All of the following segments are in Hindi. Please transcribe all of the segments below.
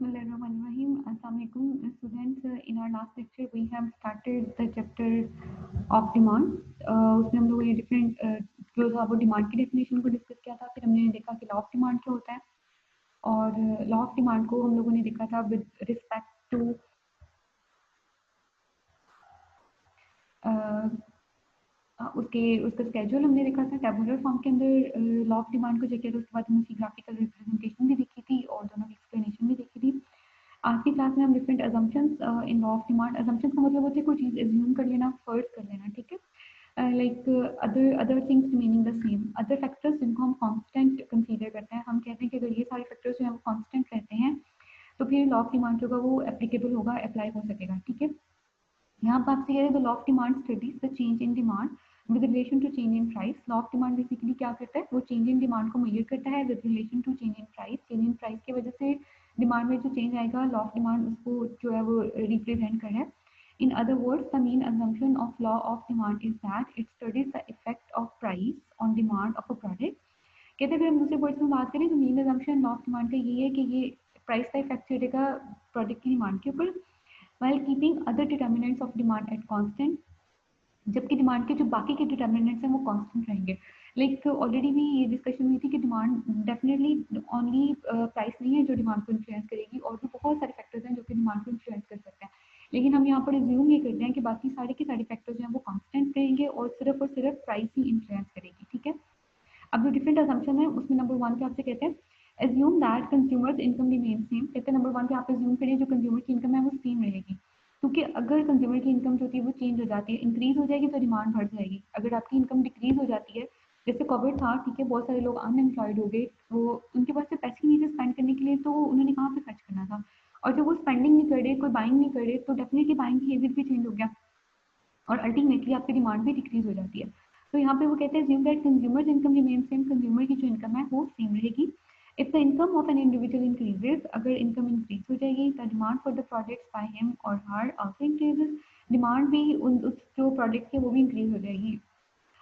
Bismillahirrahmanirrahim. Assalamualaikum students. In our last lecture, we have started the chapter of demand. उसमें हम लोगों ने डिफरेंट जो था वो डिमांड की डेफिनेशन को डिस्कस किया था. फिर हमने देखा कि लॉ ऑफ डिमांड क्या होता है और लॉ ऑफ डिमांड को हम लोगों ने देखा था विद रिस्पेक्ट टू उसका स्केड्यूल हमने देखा था. टेबुलर फॉर्म के अंदर लॉ ऑफ डिमांड को चेक किया था. उसके बाद हमने उसकी ग्राफिकल रिप्रेजेंटेशन भी देखी थी और दोनों की एक्सप्लेनेशन भी देखी थी. आज की क्लास में हम different assumptions in law of demand. Assumptions का मतलब होता है कोई चीज़ एज्यूम कर लेना, फर्ज कर लेना, ठीक है. Like other things remaining the same, other factors जिनको हम कांस्टेंट कंसीडर करते हैं. हम कहते हैं कि अगर ये सारे फैक्टर्स जो हैं वो कांस्टेंट रहते हैं तो फिर लॉ ऑफ डिमांड जो होगा वो एप्लीकेबल होगा, अप्लाई हो सकेगा, ठीक है. यहाँ पर आपसे कह रहे हैं the law of demand studies the change in demand with relation to change in price. Law of demand basically क्या करता है, वो चेंज इन डिमांड को मेजर करता है with relation to change in price. Change in price की वजह से डिमांड में जो चेंज आएगा लॉ ऑफ डिमांड उसको जो है वो रिप्रेजेंट कर रहा है. In other words, the main assumption of law of demand is that it studies the effect of price on demand of a product. कहते हैं अगर हम दूसरे वर्ड्स में बात करें तो main assumption law of demand का ये है कि ये प्राइस का इफेक्ट छोड़ेगा प्रोडक्ट की डिमांड के ऊपर while keeping other determinants of demand at constant. जबकि डिमांड के जो बाकी के डिटर्मिनेंट्स हैं वो कांस्टेंट रहेंगे. लाइक ऑलरेडी भी ये डिस्कशन हुई थी कि डिमांड डेफिनेटली ओनली प्राइस नहीं है जो डिमांड को इन्फ्लुएंस करेगी और भी बहुत सारे फैक्टर्स हैं जो कि डिमांड को इन्फ्लुएंस कर सकते हैं. लेकिन हम यहाँ पर एज्यूम ये करते हैं कि बाकी सारे के सारे फैक्टर्स जो हैं वो कांस्टेंट रहेंगे और सिर्फ प्राइस ही इन्फ्लुएंस करेगी, ठीक है. अब जो डिफरेंट असम्पशन है उसमें नंबर वन पे आपसे कहते हैं assume that consumers income remain same. कहते हैं नंबर वन पे आप एज्यूम करिए जो कंज्यूमर की इनकम है वो सेम रहेगी, क्योंकि अगर कंज्यूमर की इनकम जो होती है वो चेंज हो जाती है, इंक्रीज हो जाएगी तो डिमांड बढ़ जाएगी. अगर आपकी इनकम डिक्रीज हो जाती है, जैसे कोविड था, ठीक है, बहुत सारे लोग अनएम्प्लॉयड हो गए, तो उनके पास से पैसे नहीं थे स्पेंड करने के लिए, तो उन्होंने कहाँ पे खर्च करना था. और जब वो स्पेंडिंग नहीं करे, कोई बाइंग नहीं करे, तो डेफिनेटली बाइंग बिहेवियर भी चेंज हो गया और अल्टीमेटली आपकी डिमांड भी डिक्रीज हो जाती है. तो यहाँ पे वो कहते हैं assume that consumers income remains same. Consumer की जो इनकम है वो सेम रहेगी. If the income of an individual increases, अगर इनकम इंक्रीज हो जाएगी, the demand for the products by him और हर आल्सो इंक्रीजेस. डिमांड भी उस जो प्रोडक्ट की वो भी इंक्रीज हो जाएगी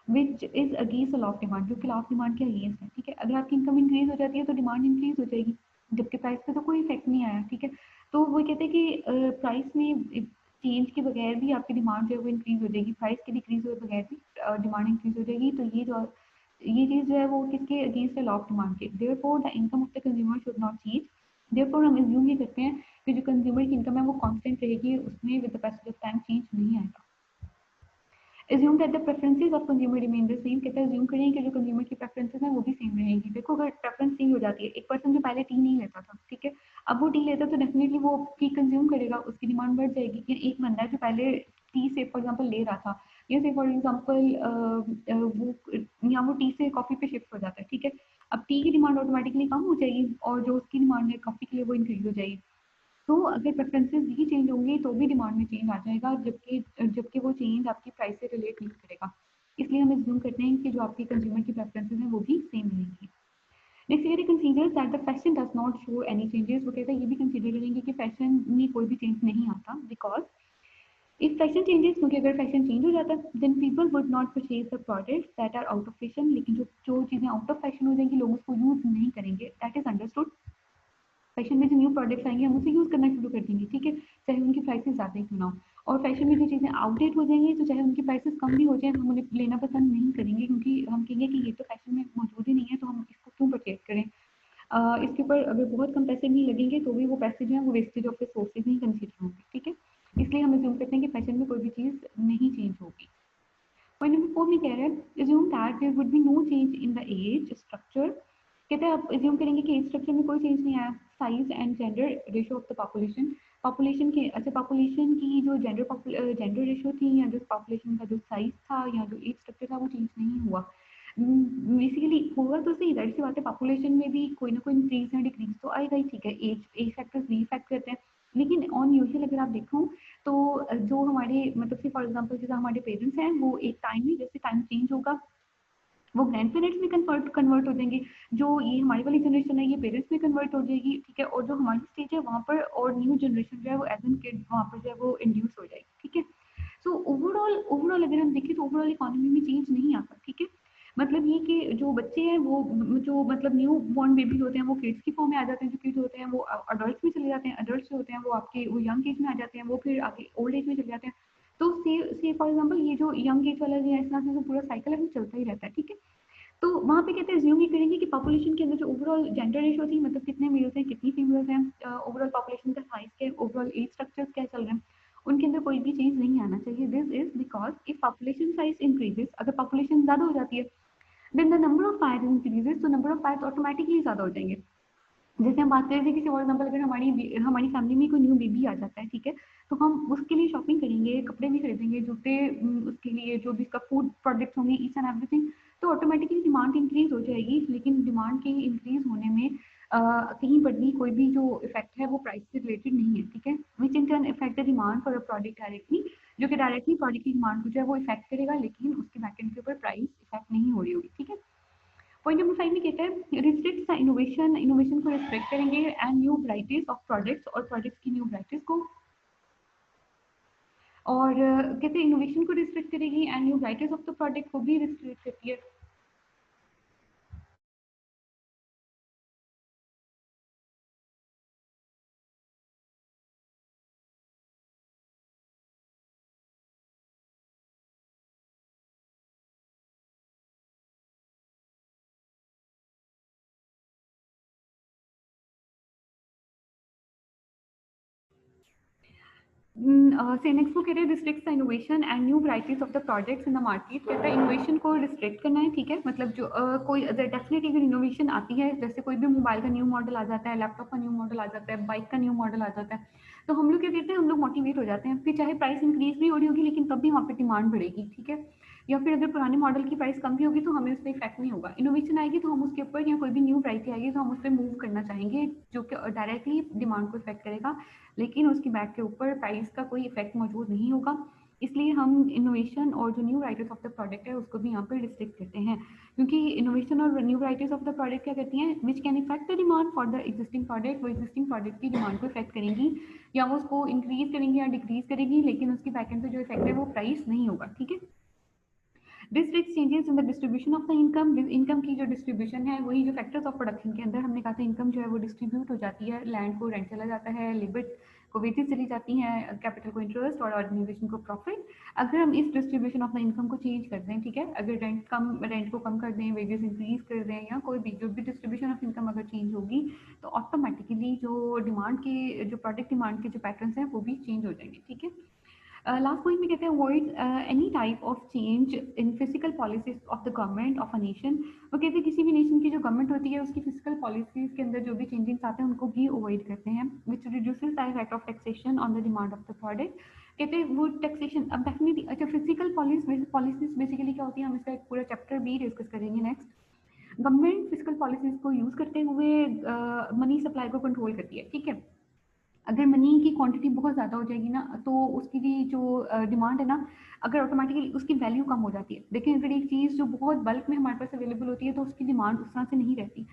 which is against law of demand, जो कि लॉ ऑफ डिमांड के अगेंस्ट है, ठीक है. अगर आपकी इनकम इंक्रीज हो जाती है तो डिमांड इंक्रीज हो जाएगी, जबकि प्राइस पे तो कोई इफेक्ट नहीं आया, ठीक है. तो वो कहते हैं कि प्राइस में चेंज के बगैर भी आपकी डिमांड जो है वो इंक्रीज हो जाएगी, प्राइस के डिक्रीज हुए बगैर भी डिमांड इंक्रीज हो जाएगी. तो ये चीज़ जो है वो किसके अगेंस्ट है, लॉ ऑफ डिमांड के. Therefore the income of the consumer should not change. Therefore हम एज्यूम ये करते हैं कि जो कंज्यूमर की इनकम है वो कांस्टेंट रहेगी, उसमें with the passage of time change नहीं आएगा. Assume that the preferences of consumer remain the same. कहते हैं एज्यूम करें कि जो कंज्यूमर की प्रेफरेंसेस हैं वो भी सेम रहेंगी. देखो अगर प्रेफरेंस चेंज हो जाती है, एक पर्सन जो पहले टी नहीं लेता था, ठीक है, अब वो टी लेता तो डेफिनेटली वो टी कंज्यूम करेगा, उसकी डिमांड बढ़ जाएगी. कि एक बंदा है जो पहले टी से फॉर एग्जाम्पल ले रहा था, या से फॉर एग्जाम्पल वो या वो टी से कॉफ़ी पे शिफ्ट हो जाता है, ठीक है, अब टी की डिमांड ऑटोमेटिकली कम हो जाएगी और जो उसकी डिमांड है कॉफ़ी के लिए वो इंक्रीज हो जाएगी. तो अगर प्रेफरेंसेस ही चेंज होंगी तो भी डिमांड में चेंज आ जाएगा, जबकि जबकि वो चेंज आपकी प्राइस से रिलेट नहीं करेगा. इसलिए हम एज्यूम करते हैं कि जो आपकी कंज्यूमर की प्रेफरेंसेस हैं वो भी सेम रहेंगी. नेक्स्ट ये considers that the fashion does not show any changes. वो कहता है ये भी कंसीडर करेंगे कि फैशन में कोई भी चेंज नहीं आता, बिकॉज इफ फैशन चेंजेस, क्योंकि अगर फैशन चेंज हो जाता है then people would not purchase the products that are out of fashion. लेकिन जो चीज़ें आउट ऑफ फैशन हो जाएंगी लोग उसको यूज़ नहीं करेंगे. That is understood. फैशन में जो न्यू प्रोडक्ट्स आएंगे हम उसे यूज़ करना शुरू कर देंगे, ठीक है, चाहे उनकी प्राइसेस ज़्यादा ही क्यों ना हो. और फैशन में जो चीज़ें आउटडेट हो जाएंगी तो चाहे उनकी प्राइसेस कम भी हो जाए हम उन्हें लेना पसंद नहीं करेंगे, क्योंकि हम कहेंगे कि ये तो फैशन में मौजूद ही नहीं है तो हम इसको क्यों परचेज करें. इसके ऊपर अगर बहुत कम पैसे भी लगेंगे तो भी वो पैसे जो है वो wastage of resources he consider होंगे, ठीक है. इसलिए हम एज्यूम करते हैं कि फैशन में कोई भी चीज़ नहीं चेंज होगी. पॉइंट नंबर 4 में कह रहे हैं assume that there would be no change in the age structure. कहते हैं आप एज्यूम करेंगे कि एज स्ट्रक्चर में कोई चेंज नहीं आया. Size and gender ratio of the population के, अच्छा, पॉपुलेशन की जो जेंडर रेशियो थी या जो पॉपुलेशन का जो साइज था या जो एज स्ट्रक्चर था वो चेंज नहीं हुआ. बेसिकली होगा तो सही, जाहिर सी बात है, पॉपुलेशन में भी कोई ना कोई इंक्रीज या डिक्रीज तो आएगा ही, ठीक है, एज फैक्टर्स भी इफेक्ट करते हैं. लेकिन ऑन यूजुअल अगर आप देखो तो जो हमारे मतलब से फॉर एग्जांपल जैसे हमारे पेरेंट्स हैं वो एक टाइम में जैसे टाइम चेंज होगा वो ग्रैंड पेरेंट्स में कन्वर्ट हो जाएंगे. जो ये हमारी वाली जनरेशन है ये पेरेंट्स में कन्वर्ट हो जाएगी, ठीक है, और जो हमारी स्टेज है वहाँ पर और न्यू जनरेशन जो है वो एज एन किड वहाँ पर जो है वो इंड्यूस हो जाएगी, ठीक है. सो ओवरऑल अगर हम देखें तो ओवरऑल इकोनॉमी में चेंज नहीं आता, ठीक है. मतलब ये कि जो बच्चे हैं वो जो मतलब न्यू बॉर्न बेबी होते हैं वो किड्स की फॉर्म में आ जाते हैं, जो किड्स होते हैं वो अडल्ट में चले जाते हैं, अडल्ट जो होते हैं वो आपके वो यंग एज में आ जाते हैं, वो फिर आगे ओल्ड एज में चले जाते हैं। तो से फॉर एग्जाम्पल ये जो यंग एज वाला जो है इस तरह से जो पूरा साइकिल है वो चलता ही रहता है, ठीक है। तो वहाँ पे कहते हैं ज्यूम ये करेंगे कि पॉपुलेशन के अंदर जो ओवरऑल जेंडर रेशो थी, मतलब कितने मेल्स हैं कितनी फीमेल्स हैं, ओवरऑल पॉपुलेशन का साइज क्या है, ओवरऑल एज स्ट्रक्चर क्या चल रहे हैं, उनके अंदर कोई भी चीज नहीं आना चाहिए। This is because if population size increases, अगर पॉपुलेशन ज्यादा हो जाती है then the number of fire increases, तो नंबर ऑफ फायर ऑटोमेटिकली ज्यादा हो जाएंगे। जैसे हम बात कर रहे थे कि फॉर एग्जाम्पल अगर हमारी हमारी फैमिली में कोई न्यू बेबी आ जाता है, ठीक है, तो हम उसके लिए शॉपिंग करेंगे, कपड़े भी खरीदेंगे, जूते, उसके लिए जो भी उसका फूड प्रोडक्ट्स होंगे, ईच एंड एवरीथिंग, तो ऑटोमेटिकली डिमांड इंक्रीज हो जाएगी। लेकिन डिमांड के इंक्रीज होने में कहीं पर भी कोई भी जो इफेक्ट है वो प्राइस से रिलेटेड नहीं है, ठीक है, which in turn effect the demand for a product directly, जो कि डायरेक्टली प्रोडक्ट की डिमांड को जो है वो इफेक्ट करेगा, लेकिन उसके बैकएंड के ऊपर प्राइस इफेक्ट नहीं हो रही होगी, ठीक है। पॉइंट नंबर 5 में कहता है रिस्ट्रिक्ट द इनोवेशन, इनोवेशन को रिस्ट्रिक्ट करेंगे and new varieties of products, और प्रोडक्ट्स की न्यू वराइटीज को, और कहते हैं इनोवेशन को रिस्ट्रिक्ट करेगी and new varieties of the product को भी रिस्ट्रिक्ट करती है। से नेक्स्ट वो कह रहे हैं restrict the innovation and new varieties of the products in the market, कहता है इनोवेशन को रिस्ट्रिक्ट करना है, ठीक है, मतलब जो कोई डेफिनेटली अगर इनोवेशन आती है, जैसे कोई भी मोबाइल का न्यू मॉडल आ जाता है, लैपटॉप का न्यू मॉडल आ जाता है, बाइक का न्यू मॉडल आ जाता है, तो हम लोग क्या कहते हैं, हम लोग मोटिवेट हो जाते हैं, फिर चाहे प्राइस इंक्रीज भी हो रही होगी लेकिन तब भी वहाँ पे डिमांड बढ़ेगी, ठीक है। या फिर अगर पुराने मॉडल की प्राइस कम भी होगी तो हमें उस पर इफेक्ट नहीं होगा, इनोवेशन आएगी तो हम उसके ऊपर, या कोई भी न्यू वराइटी आएगी तो हम उस पर मूव करना चाहेंगे, जो कि डायरेक्टली डिमांड को इफेक्ट करेगा, लेकिन उसकी बैक के ऊपर प्राइस का कोई इफेक्ट मौजूद नहीं होगा। इसलिए हम इनोवेशन और जो new varieties of the product है उसको भी यहाँ पर डिस्ट्रिक्ट करते हैं, क्योंकि इनोवेशन और new varieties of the product क्या करती हैं, which can effect the demand for the existing product, वो एग्जिस्टिंग प्रोडक्ट की डिमांड को इफेक्ट करेंगी, या वो उसको इंक्रीज करेंगी या डिक्रीज करेगी, लेकिन उसकी बैकेंड पे जो इफेक्ट है वो प्राइस नहीं होगा, ठीक है। District changes in the distribution of the income, income की जो डिस्ट्रीब्यूशन है वही जो फैक्टर्स ऑफ प्रोडक्शन के अंदर हमने कहा था इनकम जो है वो डिस्ट्रीब्यूट हो जाती है, लैंड को रेंट चला जाता है, लेबर को वेजेस चली जाती हैं, कैपिटल को इंटरेस्ट और ऑर्गेनाइजेशन को प्रॉफिट। अगर हम इस डिस्ट्रीब्यूशन ऑफ द इनकम को चेंज कर दें, ठीक है, अगर रेंट को कम कर दें, वेजेस इंक्रीज कर दें, या कोई भी जो भी डिस्ट्रीब्यूशन ऑफ इनकम अगर चेंज होगी तो ऑटोमेटिकली जो डिमांड के जो प्रोडक्ट डिमांड के जो पैटर्न्स हैं वो भी चेंज हो जाएंगे, ठीक है। लास्ट पॉइंट में कहते हैं avoid any type of change in physical policies of the government of a nation, वो कहते हैं किसी भी नेशन की जो गवर्नमेंट होती है उसकी फिजिकल पॉलिसीज के अंदर जो भी चेंजेस आते हैं उनको भी अवॉइड करते हैं, which reduces the effect of taxation on the demand of the product. कहते हैं वो टैक्सेशन अब डेफिनेटली, अच्छा फिजिकल पॉलिसीज बेसिकली क्या होती है, हम इसका एक पूरा चैप्टर भी डिस्कस करेंगे नेक्स्ट। गवर्नमेंट फिजिकल पॉलिसीज को यूज करते हुए मनी सप्लाई को कंट्रोल करती है, ठीक है। अगर मनी की क्वांटिटी बहुत ज़्यादा हो जाएगी ना तो उसकी भी जो डिमांड है ना, अगर ऑटोमेटिकली उसकी वैल्यू कम हो जाती है, लेकिन अगर एक चीज़ जो बहुत बल्क में हमारे पास अवेलेबल होती है तो उसकी डिमांड उस तरह से नहीं रहती,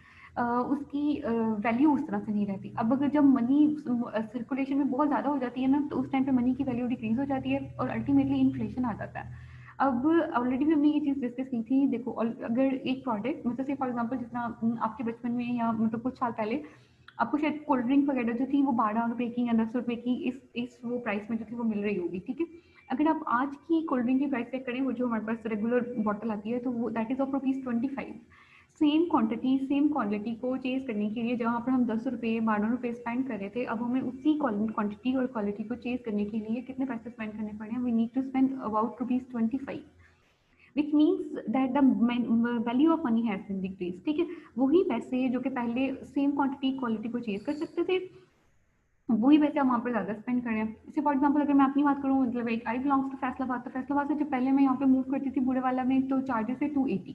उसकी वैल्यू उस तरह से नहीं रहती। अब अगर जब मनी सर्कुलेशन में बहुत ज़्यादा हो जाती है ना तो उस टाइम पे मनी की वैल्यू डिक्रीज हो जाती है और अल्टीमेटली इन्फ्लेशन आ जाता है। अब ऑलरेडी भी हमने ये चीज़ डिस्कस की थी, देखो अगर एक प्रोडक्ट मतलब से फॉर एग्जांपल जितना आपके बचपन में या मतलब कुछ साल पहले आपको शायद कोल्ड ड्रिंक वगैरह जो थी वो 12 रुपए की या 10 रुपए की इस वो प्राइस में जो थी वो मिल रही होगी, ठीक है। अगर आप आज की कोल्ड ड्रिंक की प्राइस चेक करें, वो जो हमारे पास रेगुलर बॉटल आती है तो वो that is of ₹25। Same quantity same quality को चेज करने के लिए जहाँ पर हम 10 रुपये 12 रुपये स्पेंड कर रहे थे, अब हमें उसी क्वांटिटी और क्वालिटी को चेज करने के लिए कितने पैसे स्पेंड करने पड़े हैं, we need to spend about ₹25, which means that the value of money has been decrease, ठीक है। वही पैसे जो कि पहले सेम क्वांटिटी क्वालिटी को चेज कर सकते थे, वही पैसे हम वहाँ पर ज़्यादा स्पेंड कर रहे हैं। जैसे फॉर एग्जाम्पल अगर मैं अपनी बात करूँ, मतलब एक आई बिलोंग्स टू फैसलाबाद, तो फैसलाबाद से जब पहले मैं यहाँ पे मूव करती थी बूढ़े वाला में तो चार्जेस है 280।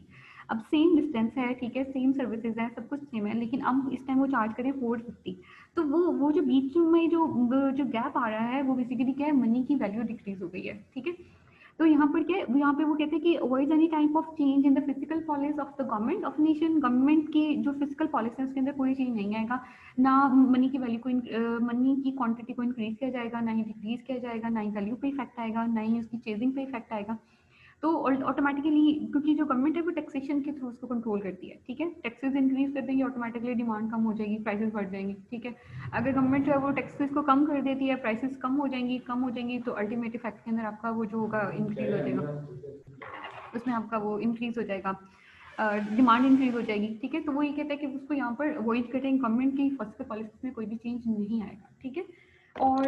अब सेम डिस्टेंस है, ठीक है, सेम सर्विसेज है, सब कुछ सेम है, लेकिन अब इस टाइम वो चार्ज करें 450। तो वो जो बीच में जो गैप आ रहा है वो बेसिकली क्या है, मनी की वैल्यू डिक्रीज हो गई है, ठीक है। तो यहाँ पर क्या है, यहाँ पे वो कहते हैं कि avoid any type of change in the physical policy of the government of nation, government की जो फिजिकल पॉलिसी है उसके अंदर कोई चेंज नहीं आएगा, ना मनी की वैल्यू को मनी की क्वांटिटी को इंक्रीज किया जाएगा, ना ही डिक्रीज किया जाएगा, ना ही वैल्यू पे इफेक्ट आएगा, ना ही उसकी चेजिंग पे इफेक्ट आएगा। तो ऑटोमेटिकली, क्योंकि जो गवर्नमेंट है वो टैक्सेशन के थ्रू उसको कंट्रोल करती है, ठीक है, टैक्सेस इंक्रीज कर देंगे ऑटोमेटिकली डिमांड कम हो जाएगी, प्राइसेस बढ़ जाएंगी, ठीक है। अगर गवर्नमेंट जो है वो टैक्सेस को कम कर देती है, प्राइसेस कम हो जाएंगी, तो अल्टीमेट इफेक्ट के अंदर आपका वो जो होगा इंक्रीज हो जाएगा, उसमें आपका वो इंक्रीज हो जाएगा, डिमांड इंक्रीज हो जाएगी, ठीक है। तो वो ये कहता है कि उसको यहाँ पर अवॉइड करें, गवर्नमेंट की फर्स्ट पॉलिसी में कोई भी चेंज नहीं आएगा, ठीक है। और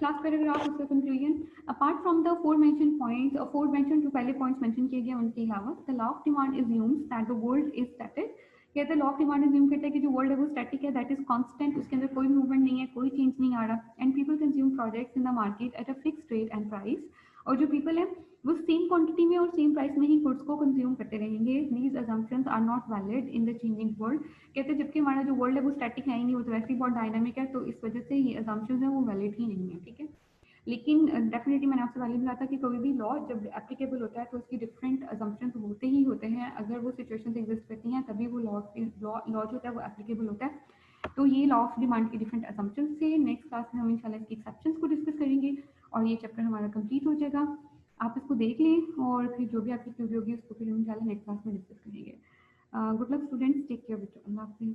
लास्ट पैराग्राफ उसका conclusion, apart from the four mention points, four mention जो पहले पॉइंट्स मेंशन किए गए उनके अलावा, the law of demand assumes that the world is static, कहते हैं लॉ ऑफ डिमांड इज्यूम करता है कि जो वर्ल्ड है वो स्टैटिक है, दैट इज कांस्टेंट, उसके अंदर कोई मूवमेंट नहीं है, कोई चेंज नहीं आ रहा, and people consume products in the market at a fixed rate and price, और जो पीपल है वो सेम क्वांटिटी में और सेम प्राइस में ही गुड्स को कंज्यूम करते रहेंगे। These assumptions are not valid in the changing world, कहते हैं जबकि हमारा जो वर्ल्ड है वो स्टैटिक है ही नहीं, वो तो वैसे ही बहुत डायनामिक है, तो इस वजह से ये अजम्पशंस हैं वो वैलिड ही नहीं है, ठीक है। लेकिन डेफिनेटली मैंने आपसे पहले भी कहा था कि कोई भी लॉ जब एप्लीकेबल होता है तो उसकी डिफरेंट अजम्पशंस होते ही होते हैं, अगर वो सिचुएशंस एग्जिस्ट करती हैं तभी वो लॉ जो होता है वो एप्लीकेबल होता है। तो ये लॉ ऑफ डिमांड की डिफरेंट अजम्पशंस से नेक्स्ट क्लास में हम इंशाल्लाह इसके एक्सेप्शंस को डिस्कस करेंगे, और ये चैप्टर हमारा कंप्लीट हो जाएगा। आप इसको देख लें और फिर जो भी आपकी क्यूरी होगी उसको फिर हम इंशाल्लाह नेक्स्ट क्लास में डिस्कस करेंगे। Good luck students, take care, अल्लाह हाफिज़।